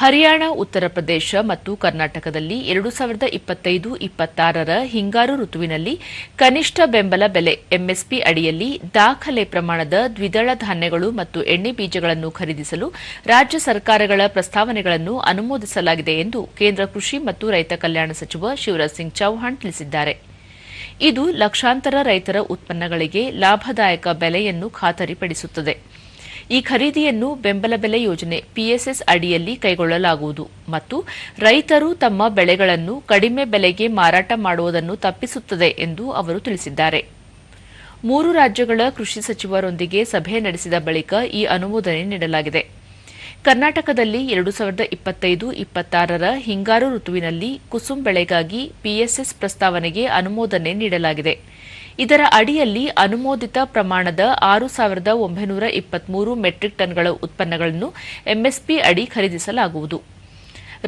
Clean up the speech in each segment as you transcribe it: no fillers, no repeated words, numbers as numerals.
ಹರಿಯಾಣ, ಉತ್ತರ ಪ್ರದೇಶ ಮತ್ತು ಕರ್ನಾಟಕದಲ್ಲಿ 2025-26ರ ಹಿಂಗಾರು ಋತುವಿನಲ್ಲಿ ಕನಿಷ್ಠ ಬೆಂಬಲ ಬೆಲೆ ಎಂಎಸ್ಪಿ ಅಡಿಯಲ್ಲಿ ದಾಖಲೆ ಪ್ರಮಾಣದ ದ್ವಿದಳ ಧಾನ್ಯಗಳು ಮತ್ತು ಎಣ್ಣೆ ಬೀಜಗಳನ್ನು ಖರೀದಿಸಲು ರಾಜ್ಯ ಸರ್ಕಾರಗಳ ಪ್ರಸ್ತಾವನೆಗಳನ್ನು ಅನುಮೋದಿಸಲಾಗಿದೆ ಎಂದು ಕೇಂದ್ರ ಕೃಷಿ ಮತ್ತು ರೈತ ಕಲ್ಯಾಣ ಸಚಿವ ಶಿವರಾಜ್ ಸಿಂಗ್ ಚೌಹಾಣ್ ತಿಳಿಸಿದ್ದಾರೆ. ಇದು ಲಕ್ಷಾಂತರ ರೈತರ ಉತ್ಪನ್ನಗಳಿಗೆ ಲಾಭದಾಯಕ ಬೆಲೆಯನ್ನು ಖಾತರಿಪಡಿಸುತ್ತದೆ. ಈ ಖರೀದಿಯನ್ನು ಬೆಂಬಲ ಬೆಲೆ ಯೋಜನೆ ಪಿಎಸ್ಎಸ್ ಅಡಿಯಲ್ಲಿ ಕೈಗೊಳ್ಳಲಾಗುವುದು ಮತ್ತು ರೈತರು ತಮ್ಮ ಬೆಳೆಗಳನ್ನು ಕಡಿಮೆ ಬೆಲೆಗೆ ಮಾರಾಟ ಮಾಡುವುದನ್ನು ತಪ್ಪಿಸುತ್ತದೆ ಎಂದು ಅವರು ತಿಳಿಸಿದ್ದಾರೆ. 3 ರಾಜ್ಯಗಳ ಕೃಷಿ ಸಚಿವರೊಂದಿಗೆ ಸಭೆ ನಡೆಸಿದ ಬಳಿಕ ಈ ಅನುಮೋದನೆ ನೀಡಲಾಗಿದೆ. ಕರ್ನಾಟಕದಲ್ಲಿ 2025-26ರ ಹಿಂಗಾರು ಋತುವಿನಲ್ಲಿ ಕುಸುಮ್ ಬೆಳೆಗಾಗಿ ಪಿಎಸ್ಎಸ್ ಪ್ರಸ್ತಾವನೆಗೆ ಅನುಮೋದನೆ ನೀಡಲಾಗಿದೆ. ಇದರ ಅಡಿಯಲ್ಲಿ ಅನುಮೋದಿತ ಪ್ರಮಾಣದ 6,923 ಮೆಟ್ರಿಕ್ ಟನ್ಗಳ ಉತ್ಪನ್ನಗಳನ್ನು ಎಂಎಸ್ಪಿ ಅಡಿ ಖರೀದಿಸಲಾಗುವುದು.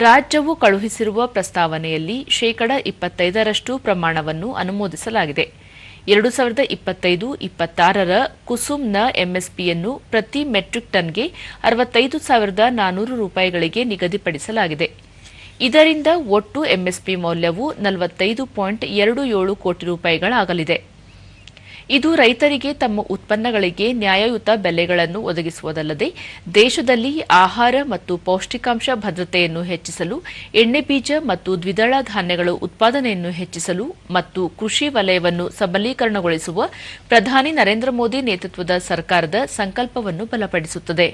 ರಾಜ್ಯವು ಕಳುಹಿಸಿರುವ ಪ್ರಸ್ತಾವನೆಯಲ್ಲಿ ಶೇಕಡಾ 25ರಷ್ಟು ಪ್ರಮಾಣವನ್ನು ಅನುಮೋದಿಸಲಾಗಿದೆ. 2025-26ರ ಕುಸುಮ್ನ ಎಂಎಸ್ಪಿಯನ್ನು ಪ್ರತಿ ಮೆಟ್ರಿಕ್ ಟನ್ಗೆ 65,400 ರೂಪಾಯಿಗಳಿಗೆ ನಿಗದಿಪಡಿಸಲಾಗಿದೆ. ಇದರಿಂದ ಒಟ್ಟು ಎಂಎಸ್ಪಿ ಮೌಲ್ಯವು 45.27 ಕೋಟಿ ರೂಪಾಯಿಗಳಾಗಲಿದೆ. ಇದು ರೈತರಿಗೆ ತಮ್ಮ ಉತ್ಪನ್ನಗಳಿಗೆ ನ್ಯಾಯಯುತ ಬೆಲೆಗಳನ್ನು ಒದಗಿಸುವುದಲ್ಲದೆ ದೇಶದಲ್ಲಿ ಆಹಾರ ಮತ್ತು ಪೌಷ್ಟಿಕಾಂಶ ಭದ್ರತೆಯನ್ನು ಹೆಚ್ಚಿಸಲು, ಎಣ್ಣೆ ಬೀಜ ಮತ್ತು ದ್ವಿದಳ ಧಾನ್ಯಗಳ ಉತ್ಪಾದನೆಯನ್ನು ಹೆಚ್ಚಿಸಲು ಮತ್ತು ಕೃಷಿ ವಲಯವನ್ನು ಸಬಲೀಕರಣಗೊಳಿಸುವ ಪ್ರಧಾನಿ ನರೇಂದ್ರ ಮೋದಿ ನೇತೃತ್ವದ ಸರ್ಕಾರದ ಸಂಕಲ್ಪವನ್ನು ಬಲಪಡಿಸುತ್ತದೆ.